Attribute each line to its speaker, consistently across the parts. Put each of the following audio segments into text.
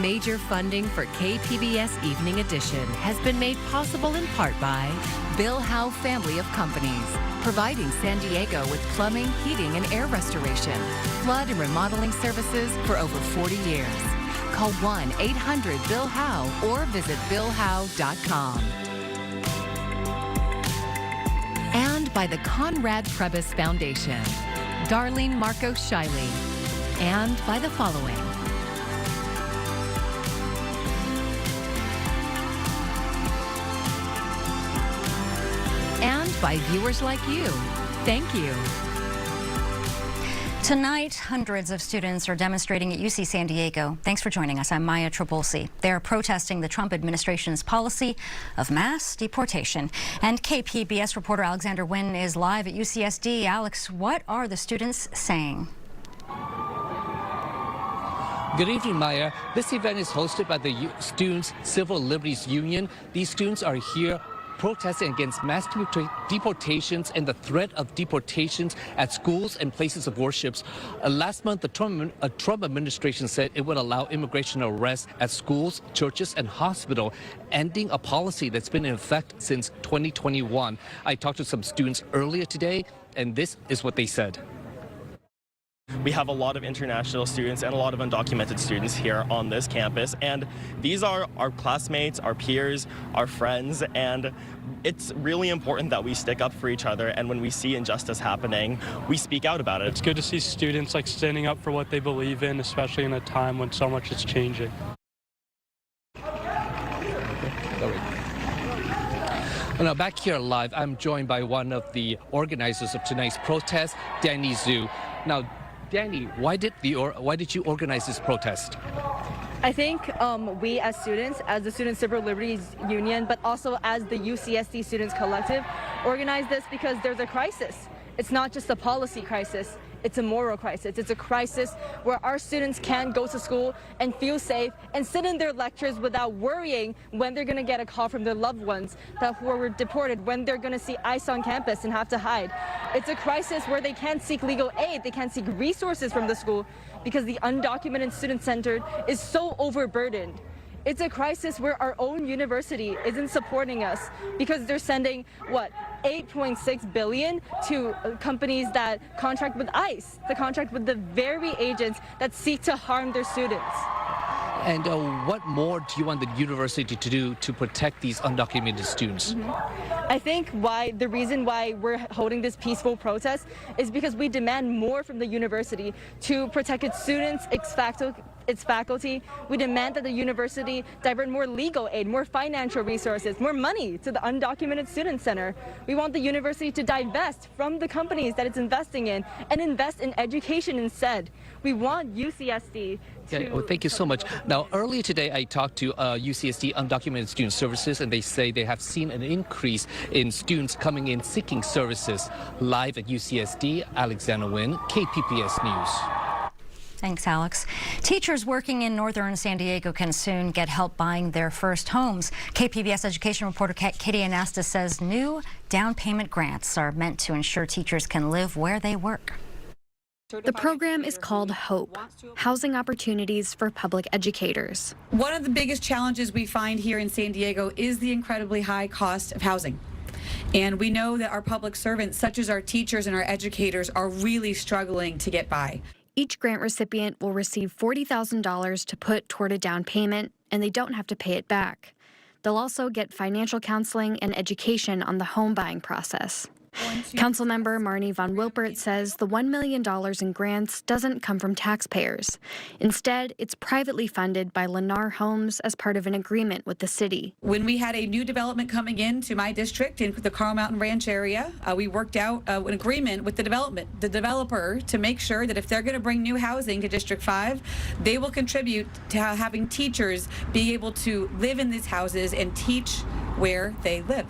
Speaker 1: Major funding for KPBS Evening Edition has been made possible in part by Bill Howe Family of Companies, providing San Diego with plumbing, heating, and air restoration, flood and remodeling services for over 40 years. Call 1-800-BILL-HOWE or visit billhowe.com. And by the Conrad Trebas Foundation, Darlene Marcos Shiley, and by the following. And by viewers like you. Thank you.
Speaker 2: Tonight, hundreds of students are demonstrating at UC San Diego. Thanks for joining us. I'm Maya Trabulsi. They're protesting the Trump administration's policy of mass deportation. And KPBS reporter Alexander Nguyen is live at UCSD. Alex, what are the students saying?
Speaker 3: Good evening, Maya. This event is hosted by the Students' Civil Liberties Union. These students are here protesting against mass deportations and the threat of deportations at schools and places of worship. Last month, the Trump administration said it would allow immigration arrests at schools, churches, and hospitals, ending a policy that's been in effect since 2021. I talked to some students earlier today, and this is what they said.
Speaker 4: We have a lot of international students and a lot of undocumented students here on this campus, and these are our classmates, our peers, our friends, and it's really important that we stick up for each other, and when we see injustice happening, we speak out about it.
Speaker 5: It's good to see students standing up for what they believe in, especially in a time when so much is changing.
Speaker 3: Now, back here live, I'm joined by one of the organizers of tonight's protest, Danny Zhu. Now, Danny, why did you organize this protest?
Speaker 6: I think we as students, as the Student Civil Liberties Union, but also as the UCSD Students Collective, organized this because there's a crisis. It's not just a policy crisis. It's a moral crisis. It's a crisis where our students can go to school and feel safe and sit in their lectures without worrying when they're going to get a call from their loved ones who were deported, when they're going to see ICE on campus and have to hide. It's a crisis where they can't seek legal aid, they can't seek resources from the school because the undocumented student center is so overburdened. It's a crisis where our own university isn't supporting us because they're sending, what, $8.6 billion to companies that contract with ICE, the contract with the very agents that seek to harm their students.
Speaker 3: And what more do you want the university to do to protect these undocumented students?
Speaker 6: I think the reason why we're holding this peaceful protest is because we demand more from the university to protect its students, its faculty. We demand that the university divert more legal aid, more financial resources, more money to the Undocumented Student Center. We want the university to divest from the companies that it's investing in and invest in education instead. We want UCSD to...
Speaker 3: Okay, well, thank you so much. Now, earlier today, I talked to UCSD Undocumented Student Services, and they say they have seen an increase in students coming in seeking services. Live at UCSD, Alexander Nguyen, KPBS News.
Speaker 2: Thanks, Alex. Teachers working in northern San Diego can soon get help buying their first homes. KPBS education reporter Katie Anastas says new down payment grants are meant to ensure teachers can live where they work.
Speaker 7: The program is called HOPE, Housing Opportunities for Public Educators.
Speaker 8: One of the biggest challenges we find here in San Diego is the incredibly high cost of housing. And we know that our public servants, such as our teachers and our educators, are really struggling to get by.
Speaker 7: Each grant recipient will receive $40,000 to put toward a down payment, and they don't have to pay it back. They'll also get financial counseling and education on the home buying process. Councilmember Marnie Von Wilpert says the $1 million in grants doesn't come from taxpayers. Instead, it's privately funded by Lennar Homes as part of an agreement with the city.
Speaker 8: When we had a new development coming into my district in the Carl Mountain Ranch area, we worked out an agreement with the developer to make sure that if they're going to bring new housing to District 5, they will contribute to having teachers be able to live in these houses and teach where they live.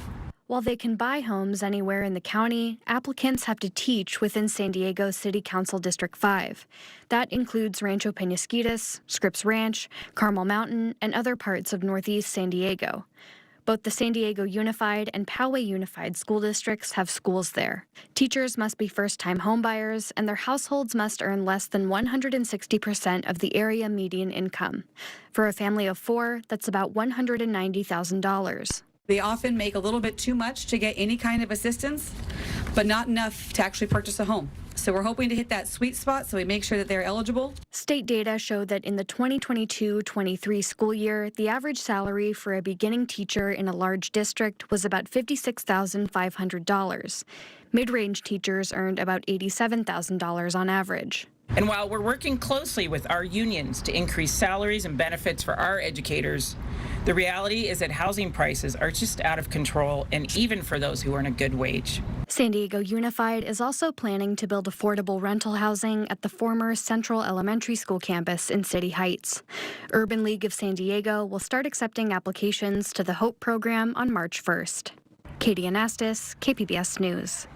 Speaker 7: While they can buy homes anywhere in the county, applicants have to teach within San Diego City Council District 5. That includes Rancho Penasquitos, Scripps Ranch, Carmel Mountain, and other parts of northeast San Diego. Both the San Diego Unified and Poway Unified school districts have schools there. Teachers must be first-time homebuyers, and their households must earn less than 160% of the area median income. For a family of 4, that's about $190,000.
Speaker 8: They often make a little bit too much to get any kind of assistance, but not enough to actually purchase a home. So we're hoping to hit that sweet spot so we make sure that they're eligible.
Speaker 7: State data show that in the 2022-23 school year, the average salary for a beginning teacher in a large district was about $56,500. Mid-range teachers earned about $87,000 on average.
Speaker 9: And while we're working closely with our unions to increase salaries and benefits for our educators, the reality is that housing prices are just out of control, and even for those who earn a good wage.
Speaker 7: San Diego Unified is also planning to build affordable rental housing at the former Central Elementary School campus in City Heights. Urban League of San Diego will start accepting applications to the HOPE program on March 1st. Katie Anastas, KPBS News.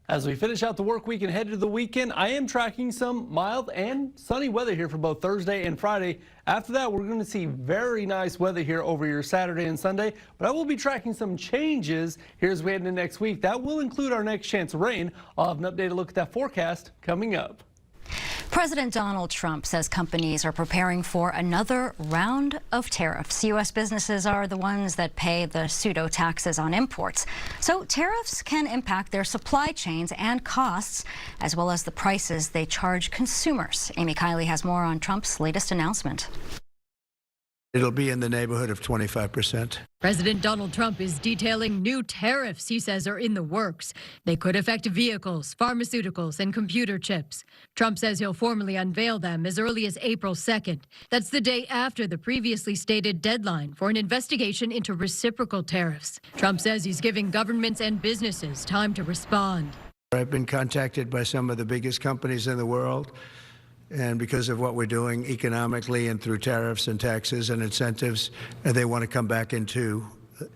Speaker 10: As we finish out the work week and head to the weekend, I am tracking some mild and sunny weather here for both Thursday and Friday. After that, we're going to see very nice weather here over your Saturday and Sunday, but I will be tracking some changes here as we head into next week. That will include our next chance of rain. I'll have an updated look at that forecast coming up.
Speaker 2: President Donald Trump says companies are preparing for another round of tariffs. U.S. businesses are the ones that pay the pseudo taxes on imports. So tariffs can impact their supply chains and costs, as well as the prices they charge consumers. Amy Kiley has more on Trump's latest announcement.
Speaker 11: It'll be in the neighborhood of 25%.
Speaker 12: President Donald Trump is detailing new tariffs he says are in the works. They could affect vehicles, pharmaceuticals, and computer chips. Trump says he'll formally unveil them as early as April 2nd. That's the day after the previously stated deadline for an investigation into reciprocal tariffs. Trump says he's giving governments and businesses time to respond.
Speaker 11: I've been contacted by some of the biggest companies in the world. And because of what we're doing economically and through tariffs and taxes and incentives, they want to come back into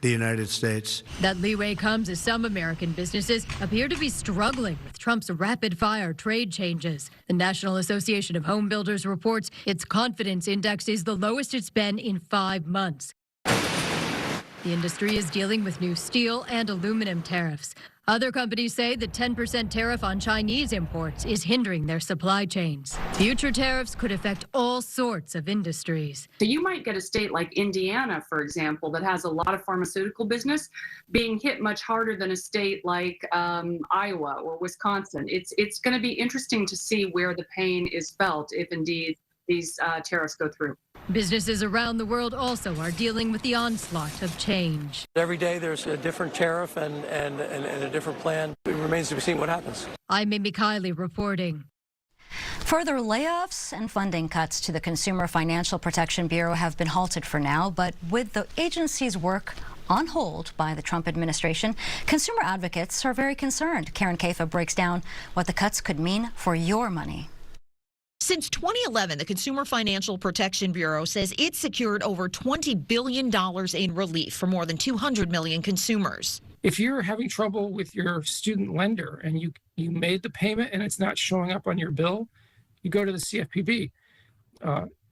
Speaker 11: the United States.
Speaker 12: That leeway comes as some American businesses appear to be struggling with Trump's rapid-fire trade changes. The National Association of Home Builders reports its confidence index is the lowest it's been in 5 months. The industry is dealing with new steel and aluminum tariffs. Other companies say the 10% tariff on Chinese imports is hindering their supply chains. Future tariffs could affect all sorts of industries.
Speaker 13: So you might get a state like Indiana, for example, that has a lot of pharmaceutical business being hit much harder than a state like Iowa or Wisconsin. It's going to be interesting to see where the pain is felt if indeed these tariffs go through.
Speaker 12: Businesses around the world also are dealing with the onslaught of change.
Speaker 14: Every day there's a different tariff and a different plan. It remains to be seen what happens.
Speaker 12: I'm Amy Kiley reporting.
Speaker 2: Further layoffs and funding cuts to the Consumer Financial Protection Bureau have been halted for now, but with the agency's work on hold by the Trump administration, consumer advocates are very concerned. Karen Kafa breaks down what the cuts could mean for your money.
Speaker 15: Since 2011, the Consumer Financial Protection Bureau says it's secured over $20 billion in relief for more than 200 million consumers.
Speaker 16: If you're having trouble with your student lender and you made the payment and it's not showing up on your bill, you go to the CFPB.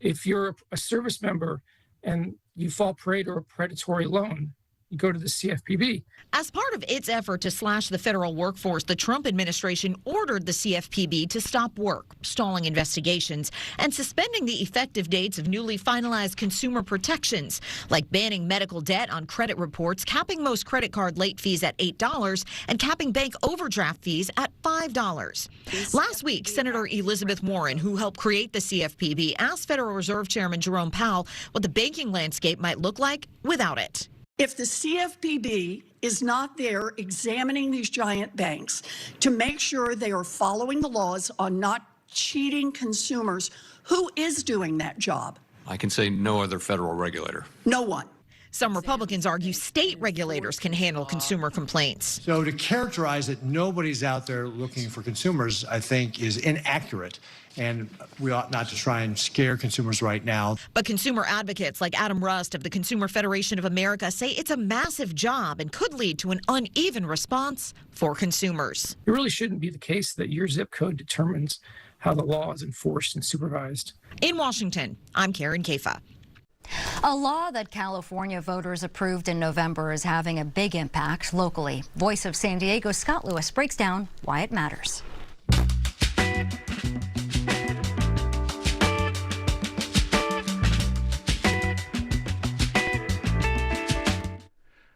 Speaker 16: If you're a service member and you fall prey to a predatory loan, you go to the CFPB.
Speaker 15: As part of its effort to slash the federal workforce, the Trump administration ordered the CFPB to stop work, stalling investigations, and suspending the effective dates of newly finalized consumer protections, like banning medical debt on credit reports, capping most credit card late fees at $8, and capping bank overdraft fees at $5. Last week, Senator Elizabeth Warren, who helped create the CFPB, asked Federal Reserve Chairman Jerome Powell what the banking landscape might look like without it.
Speaker 17: If the CFPB is not there examining these giant banks to make sure they are following the laws on not cheating consumers, who is doing that job?
Speaker 18: I can say no other federal regulator.
Speaker 17: No one.
Speaker 15: Some Republicans argue state regulators can handle consumer complaints.
Speaker 19: So to characterize that nobody's out there looking for consumers, I think, is inaccurate. And we ought not to try and scare consumers right now.
Speaker 15: But consumer advocates like Adam Rust of the Consumer Federation of America say it's a massive job and could lead to an uneven response for consumers.
Speaker 16: It really shouldn't be the case that your zip code determines how the law is enforced and supervised.
Speaker 15: In Washington, I'm Karen Kafa.
Speaker 2: A law that California voters approved in November is having a big impact locally. Voice of San Diego's Scott Lewis breaks down why it matters.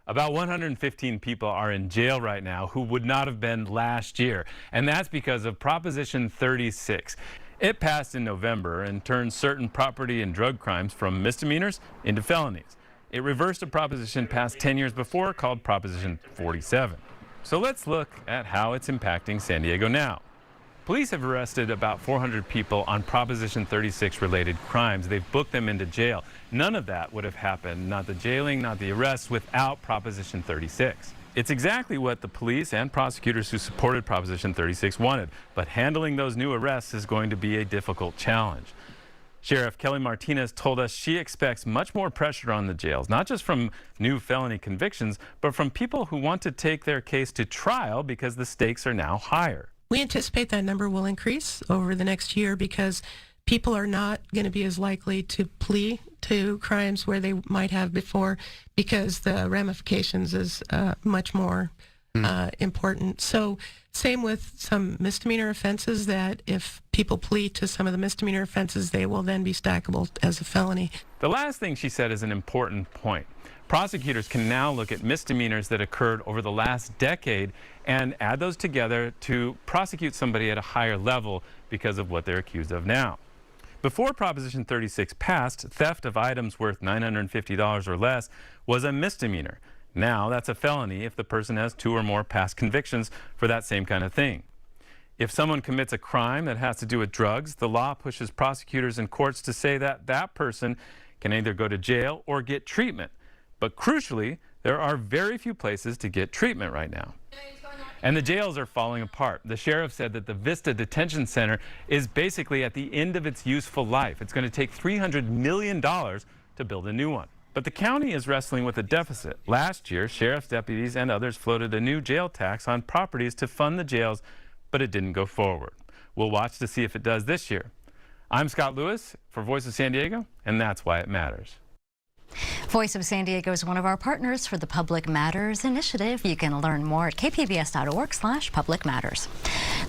Speaker 20: About 115 people are in jail right now who would not have been last year, and that's because of Proposition 36. It passed in November and turned certain property and drug crimes from misdemeanors into felonies. It reversed a proposition passed 10 years before called Proposition 47. So let's look at how it's impacting San Diego now. Police have arrested about 400 people on Proposition 36 related crimes. They've booked them into jail. None of that would have happened, not the jailing, not the arrests, without Proposition 36. It's exactly what the police and prosecutors who supported Proposition 36 wanted, but handling those new arrests is going to be a difficult challenge. Sheriff Kelly Martinez told us she expects much more pressure on the jails, not just from new felony convictions, but from people who want to take their case to trial because the stakes are now higher.
Speaker 21: We anticipate that number will increase over the next year because people are not going to be as likely to plea to crimes where they might have before because the ramifications is much more important. So same with some misdemeanor offenses, that if people plead to some of the misdemeanor offenses, they will then be stackable as a felony.
Speaker 20: The last thing she said is an important point. Prosecutors can now look at misdemeanors that occurred over the last decade and add those together to prosecute somebody at a higher level because of what they're accused of now. Before Proposition 36 passed, theft of items worth $950 or less was a misdemeanor. Now that's a felony if the person has 2 or more past convictions for that same kind of thing. If someone commits a crime that has to do with drugs, the law pushes prosecutors and courts to say that that person can either go to jail or get treatment. But crucially, there are very few places to get treatment right now. And the jails are falling apart. The sheriff said that the Vista Detention Center is basically at the end of its useful life. It's going to take $300 million to build a new one. But the county is wrestling with a deficit. Last year, sheriff's deputies and others floated a new jail tax on properties to fund the jails, but it didn't go forward. We'll watch to see if it does this year. I'm Scott Lewis for Voice of San Diego, and that's why it matters.
Speaker 2: Voice of San Diego is one of our partners for the Public Matters Initiative. You can learn more at kpbs.org/Public Matters.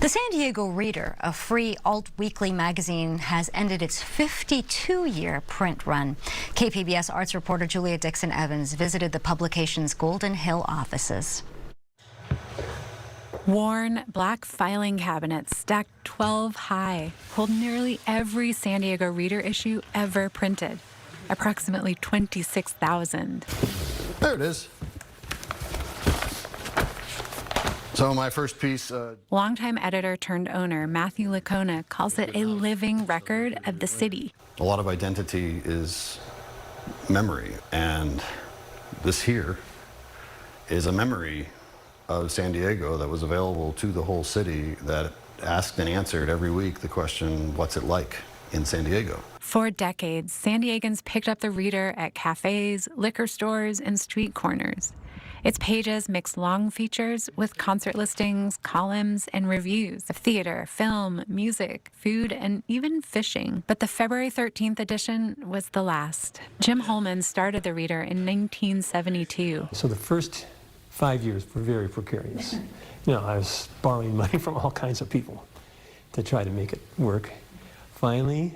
Speaker 2: The San Diego Reader, a free alt-weekly magazine, has ended its 52-year print run. KPBS arts reporter Julia Dixon-Evans visited the publication's Golden Hill offices.
Speaker 22: Worn black filing cabinets stacked 12 high hold nearly every San Diego Reader issue ever printed. Approximately 26,000.
Speaker 23: There it is. So my first piece...
Speaker 22: Longtime editor turned owner Matthew Licona calls it a living record of the city.
Speaker 23: A lot of identity is memory, and this here is a memory of San Diego that was available to the whole city, that asked and answered every week the question, what's it like in San Diego?
Speaker 22: For decades, San Diegans picked up the Reader at cafes, liquor stores, and street corners. Its pages mix long features with concert listings, columns, and reviews of theater, film, music, food, and even fishing. But the February 13th edition was the last. Jim Holman started the Reader in 1972.
Speaker 24: So the first 5 years were very precarious. You know, I was borrowing money from all kinds of people to try to make it work. Finally,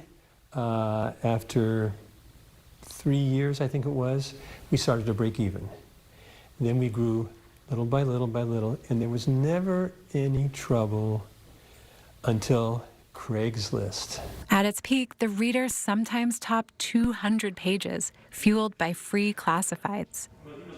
Speaker 24: after 3 years, I think it was, we started to break even. Then we grew little by little by little, and there was never any trouble until Craigslist.
Speaker 22: At its peak, the Reader sometimes topped 200 pages, fueled by free classifieds.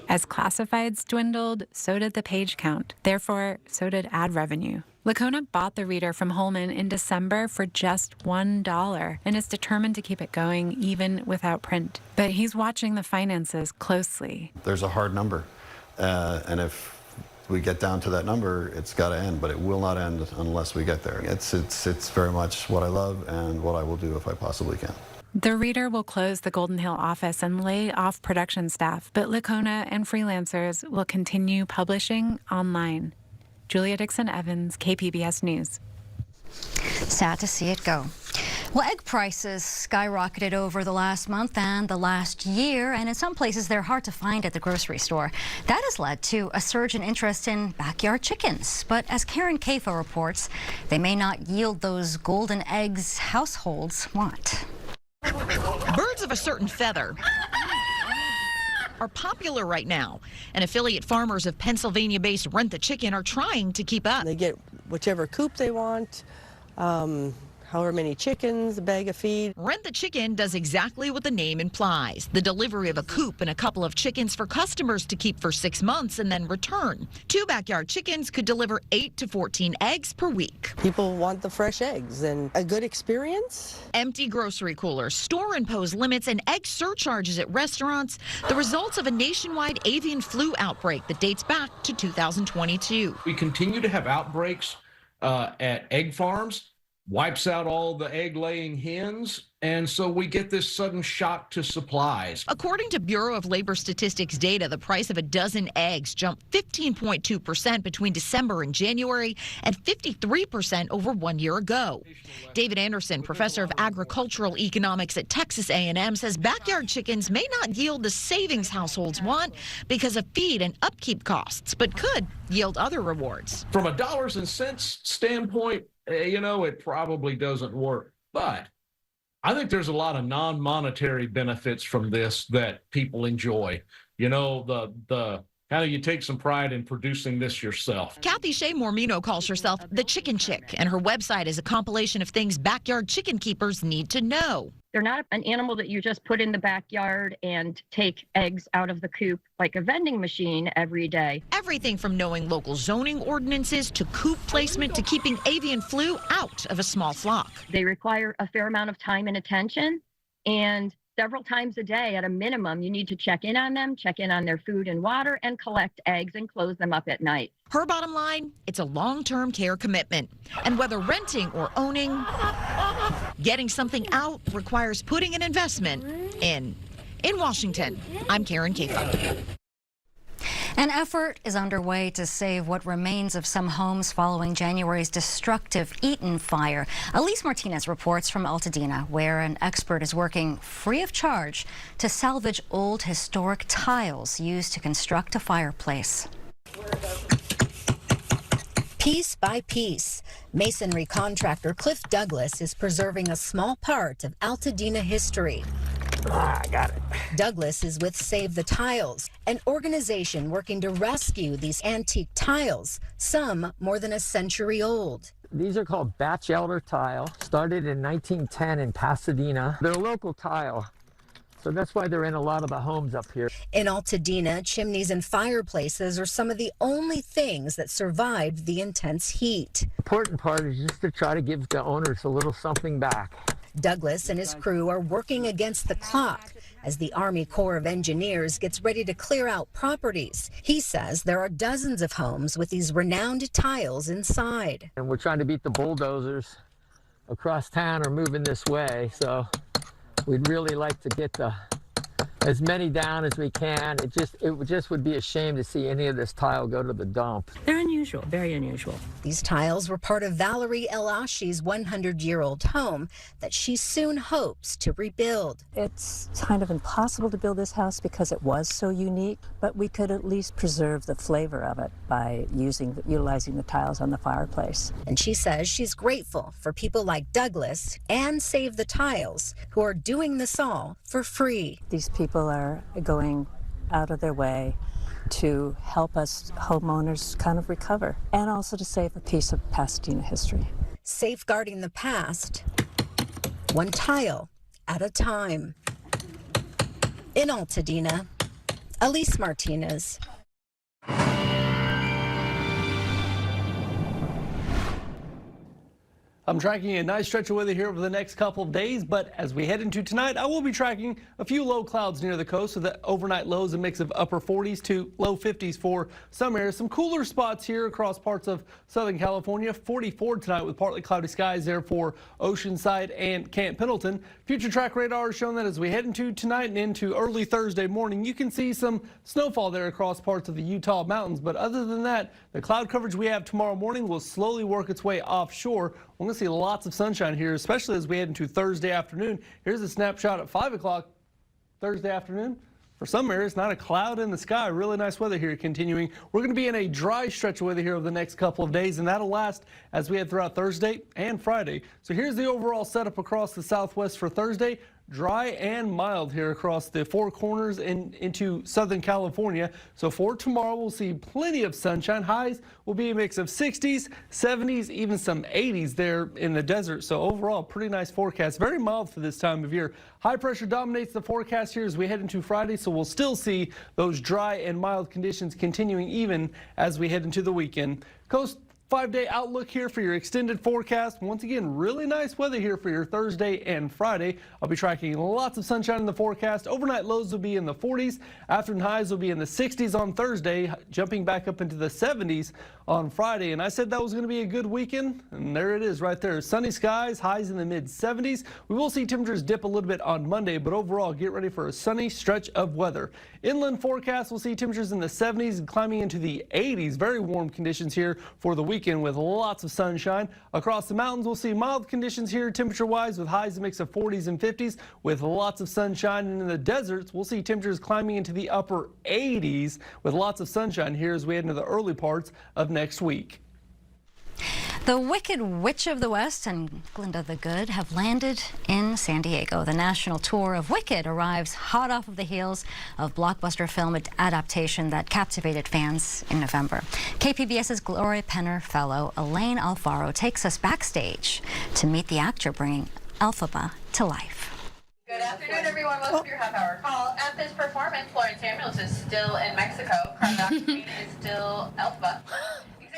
Speaker 22: As classifieds dwindled, so did the page count. Therefore, so did ad revenue. Licona bought the Reader from Holman in December for just $1 and is determined to keep it going even without print. But he's watching the finances closely.
Speaker 23: There's a hard number, and if we get down to that number, it's got to end, but it will not end unless we get there. It's very much what I love and what I will do if I possibly can.
Speaker 22: The Reader will close the Golden Hill office and lay off production staff, but Licona and freelancers will continue publishing online. Julia Dixon-Evans, KPBS News.
Speaker 2: Sad to see it go. Well, egg prices skyrocketed over the last month and the last year, and in some places they're hard to find at the grocery store. That has led to a surge in interest in backyard chickens. But as Karen Kafo reports, they may not yield those golden eggs households want.
Speaker 15: Birds of a certain feather are popular right now, and affiliate farmers of Pennsylvania-based Rent the Chicken are trying to keep up.
Speaker 1: They get whichever coop they want, however many chickens, a bag of feed.
Speaker 15: Rent the Chicken does exactly what the name implies, the delivery of a coop and a couple of chickens for customers to keep for 6 months and then return. 2 backyard chickens could deliver 8 to 14 eggs per week.
Speaker 1: People want the fresh eggs and a good experience.
Speaker 15: Empty grocery coolers, store-imposed limits, and egg surcharges at restaurants, the results of a nationwide avian flu outbreak that dates back to 2022.
Speaker 4: We continue to have outbreaks at egg farms. Wipes out all the egg-laying hens, and so we get this sudden shock to supplies.
Speaker 15: According to Bureau of Labor Statistics data, the price of a dozen eggs jumped 15.2% between December and January and 53% over 1 year ago. David Anderson, professor of agricultural economics at Texas A&M, says backyard chickens may not yield the savings households want because of feed and upkeep costs, but could yield other rewards.
Speaker 4: From a dollars and cents standpoint, it probably doesn't work, but I think there's a lot of non-monetary benefits from this that people enjoy. The kind of you take some pride in producing this yourself.
Speaker 15: Kathy Shea Mormino calls herself the Chicken Chick, and her website is a compilation of things backyard chicken keepers need to know.
Speaker 5: They're not an animal that you just put in the backyard and take eggs out of the coop like a vending machine every day.
Speaker 15: Everything from knowing local zoning ordinances to coop placement to keeping avian flu out of a small flock.
Speaker 5: They require a fair amount of time and attention, and several times a day at a minimum, you need to check in on them, check in on their food and water, and collect eggs and close them up at night.
Speaker 15: Her bottom line, it's a long-term care commitment. And whether renting or owning, getting something out requires putting an investment in. In Washington, I'm Karen Kafo.
Speaker 2: An effort is underway to save what remains of some homes following January's destructive Eaton fire. Elise Martinez reports from Altadena, where an expert is working free of charge to salvage old historic tiles used to construct a fireplace.
Speaker 6: Piece by piece, masonry contractor Cliff Douglas is preserving a small part of Altadena history.
Speaker 25: I got it.
Speaker 6: Douglas is with Save the Tiles, an organization working to rescue these antique tiles, some more than a century old.
Speaker 25: These are called batch elder tile, started in 1910 in Pasadena. They're a local tile, so that's why they're in a lot of the homes up here.
Speaker 6: In Altadena, chimneys and fireplaces are some of the only things that survived the intense heat.
Speaker 25: The important part is just to try to give the owners a little something back.
Speaker 6: Douglas and his crew are working against the clock as the Army Corps of Engineers gets ready to clear out properties. He says there are dozens of homes with these renowned tiles inside.
Speaker 25: And we're trying to beat the bulldozers across town are moving this way, so we'd really like to get as many down as we can. It just would be a shame to see any of this tile go to the dump.
Speaker 6: They're unusual, very unusual. These tiles were part of Valerie Elashi's 100-year-old home that she soon hopes to rebuild.
Speaker 26: It's kind of impossible to build this house because it was so unique, but we could at least preserve the flavor of it by utilizing the tiles on the fireplace.
Speaker 6: And she says she's grateful for people like Douglas and Save the Tiles who are doing this all for free.
Speaker 26: These people are going out of their way to help us homeowners kind of recover and also to save a piece of Pasadena history.
Speaker 6: Safeguarding the past, one tile at a time. In Altadena, Elise Martinez.
Speaker 10: I'm tracking a nice stretch of weather here over the next couple of days, but as we head into tonight, I will be tracking a few low clouds near the coast with the overnight lows, a mix of upper 40s to low 50s for some areas. Some cooler spots here across parts of Southern California. 44 tonight with partly cloudy skies there for Oceanside and Camp Pendleton. Future track radar has shown that as we head into tonight and into early Thursday morning, you can see some snowfall there across parts of the Utah mountains. But other than that, the cloud coverage we have tomorrow morning will slowly work its way offshore. We're going to see lots of sunshine here, especially as we head into Thursday afternoon. Here's a snapshot at 5 o'clock Thursday afternoon. For some areas, not a cloud in the sky. Really nice weather here continuing. We're going to be in a dry stretch of weather here over the next couple of days, and that'll last as we head throughout Thursday and Friday. So here's the overall setup across the Southwest for Thursday. Dry and mild here across the Four Corners and into Southern California. So for tomorrow, we'll see plenty of sunshine. Highs will be a mix of 60s, 70s, even some 80s there in the desert. So overall, pretty nice forecast. Very mild for this time of year. High pressure dominates the forecast here as we head into Friday. So we'll still see those dry and mild conditions continuing even as we head into the weekend. Coast 5-day outlook here for your extended forecast. Once again, really nice weather here for your Thursday and Friday. I'll be tracking lots of sunshine in the forecast. Overnight lows will be in the 40s. Afternoon highs will be in the 60s on Thursday, jumping back up into the 70s on Friday. And I said that was going to be a good weekend, and there it is right there. Sunny skies, highs in the mid-70s. We will see temperatures dip a little bit on Monday, but overall, get ready for a sunny stretch of weather. Inland forecast, we'll see temperatures in the 70s and climbing into the 80s. Very warm conditions here for the weekend with lots of sunshine. Across the mountains, we'll see mild conditions here temperature-wise with highs a mix of 40s and 50s with lots of sunshine. And in the deserts, we'll see temperatures climbing into the upper 80s with lots of sunshine here as we head into the early parts of next week.
Speaker 2: The Wicked Witch of the West and Glinda the Good have landed in San Diego. The national tour of Wicked arrives hot off of the heels of blockbuster film adaptation that captivated fans in November. KPBS's Gloria Penner fellow Elaine Alfaro takes us backstage to meet the actor bringing Elphaba to life.
Speaker 3: Good afternoon, everyone. Welcome to your half-hour call. At this performance, Florence Samuels is still in Mexico. Carly Queen is still Elphaba.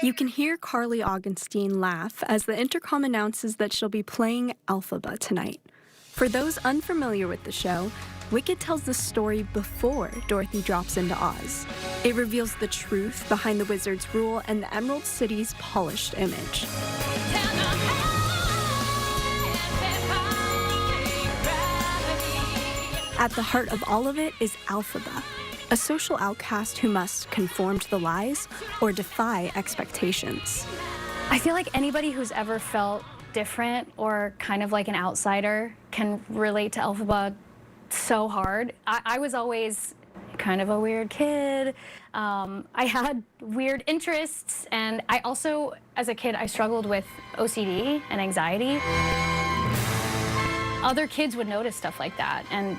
Speaker 7: You can hear Carly Augenstein laugh as the intercom announces that she'll be playing Elphaba tonight. For those unfamiliar with the show, Wicked tells the story before Dorothy drops into Oz. It reveals the truth behind the wizard's rule and the Emerald City's polished image. At the heart of all of it is Elphaba, a social outcast who must conform to the lies or defy expectations.
Speaker 8: I feel like anybody who's ever felt different or kind of like an outsider can relate to Elphaba so hard. I was always kind of a weird kid. I had weird interests, and I also, as a kid, I struggled with OCD and anxiety. Other kids would notice stuff like that, and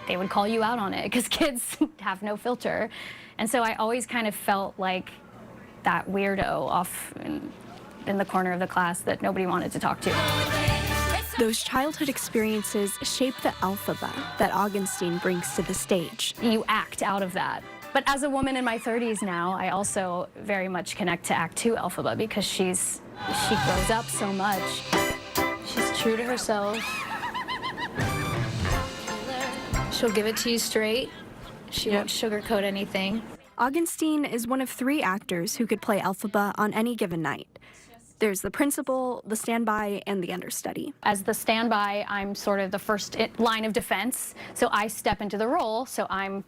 Speaker 8: they would call you out on it because kids have no filter. And so I always kind of felt like that weirdo off in the corner of the class that nobody wanted to talk to.
Speaker 7: Those childhood experiences shape the Elphaba that Augenstein brings to the stage.
Speaker 8: You act out of that. But as a woman in my 30s now, I also very much connect to Act 2 Elphaba because she grows up so much. She's true to herself. She'll give it to you straight. She won't sugarcoat anything.
Speaker 7: Augenstein is one of 3 actors who could play Elphaba on any given night. There's the principal, the standby, and the understudy.
Speaker 8: As the standby, I'm sort of the first line of defense, so I step into the role, so I'm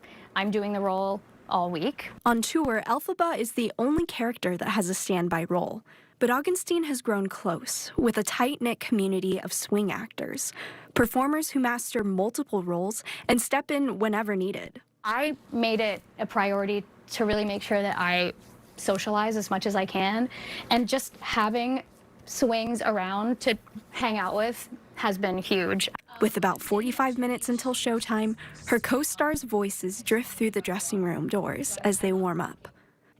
Speaker 8: doing the role all week.
Speaker 7: On tour, Elphaba is the only character that has a standby role, but Augenstein has grown close with a tight-knit community of swing actors, performers who master multiple roles and step in whenever needed.
Speaker 8: I made it a priority to really make sure that I socialize as much as I can, and just having swings around to hang out with has been huge.
Speaker 7: With about 45 minutes until showtime, her co-stars' voices drift through the dressing room doors as they warm up.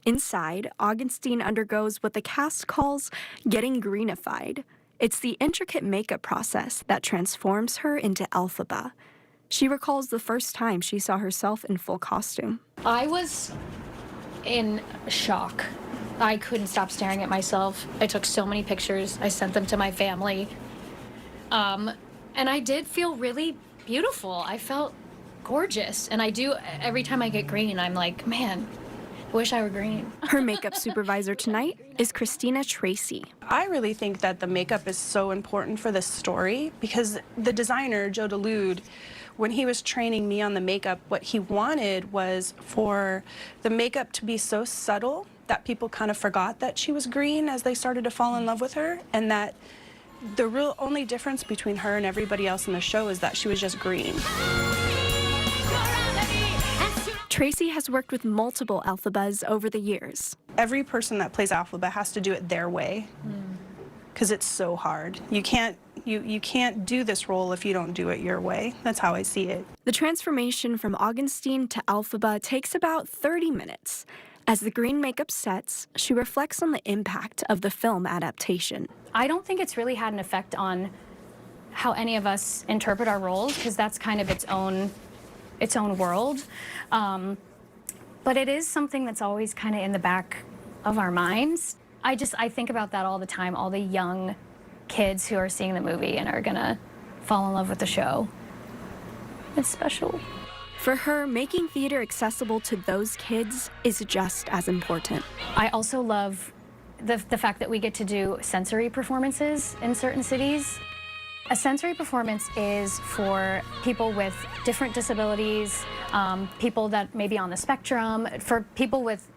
Speaker 7: Inside, Augenstein undergoes what the cast calls getting greenified. It's the intricate makeup process that transforms her into Elphaba. She recalls the first time she saw herself in full costume.
Speaker 8: I was in shock. I couldn't stop staring at myself. I took so many pictures. I sent them to my family. And I did feel really beautiful. I felt gorgeous. And I do, every time I get green, I'm like, man, I wish I were green.
Speaker 7: Her makeup supervisor tonight is Christina Tracy.
Speaker 9: I really think that the makeup is so important for this story because the designer, Joe DeLude, when he was training me on the makeup, what he wanted was for the makeup to be so subtle that people kind of forgot that she was green as they started to fall in love with her, and that The real only difference between her and everybody else in the show is that she was just green.
Speaker 7: Tracy has worked with multiple Elphabas over the years.
Speaker 9: Every person that plays Elphaba has to do it their way because it's so hard. You can't do this role if you don't do it your way. That's how I see it.
Speaker 7: The transformation from Augustine to Elphaba takes about 30 minutes. As the green makeup sets, she reflects on the impact of the film adaptation.
Speaker 8: I don't think it's really had an effect on how any of us interpret our roles, because that's kind of its own world. But it is something that's always kind of in the back of our minds. I think about that all the time, all the young kids who are seeing the movie and are gonna fall in love with the show. It's special.
Speaker 7: For her, making theater accessible to those kids is just as important.
Speaker 8: I also love the fact that we get to do sensory performances in certain cities. A sensory performance is for people with different disabilities, people that may be on the spectrum, for people with,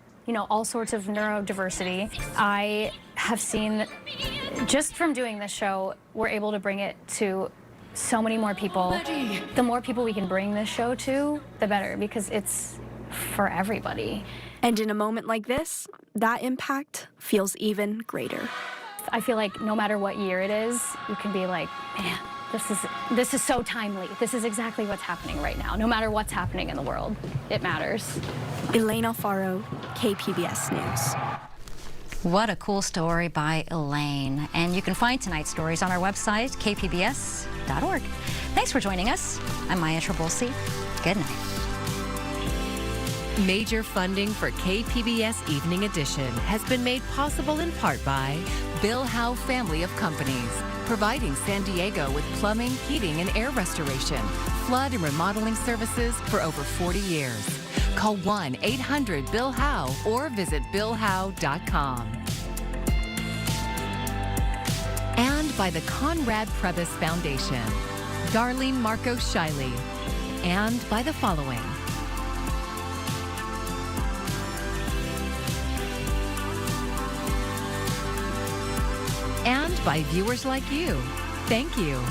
Speaker 8: all sorts of neurodiversity. I have seen, just from doing this show, we're able to bring it to so many more people. The more people we can bring this show to, the better, because it's for everybody.
Speaker 7: And in a moment like this, that impact feels even greater.
Speaker 8: I feel like no matter what year it is, you can be like, man, this is so timely. This is exactly what's happening right now. No matter what's happening in the world, it matters.
Speaker 7: Elaine Alfaro, KPBS News.
Speaker 2: What a cool story by Elaine. And you can find tonight's stories on our website, kpbs.org. Thanks for joining us. I'm Maya Trabulsi. Good night.
Speaker 11: Major funding for KPBS Evening Edition has been made possible in part by Bill Howe Family of Companies, providing San Diego with plumbing, heating, and air restoration, flood and remodeling services for over 40 years. Call 1-800-BILL-HOWE or visit billhowe.com. And by the Conrad Prebys Foundation, Darlene Marco Shiley, and by the following. And by viewers like you. Thank you.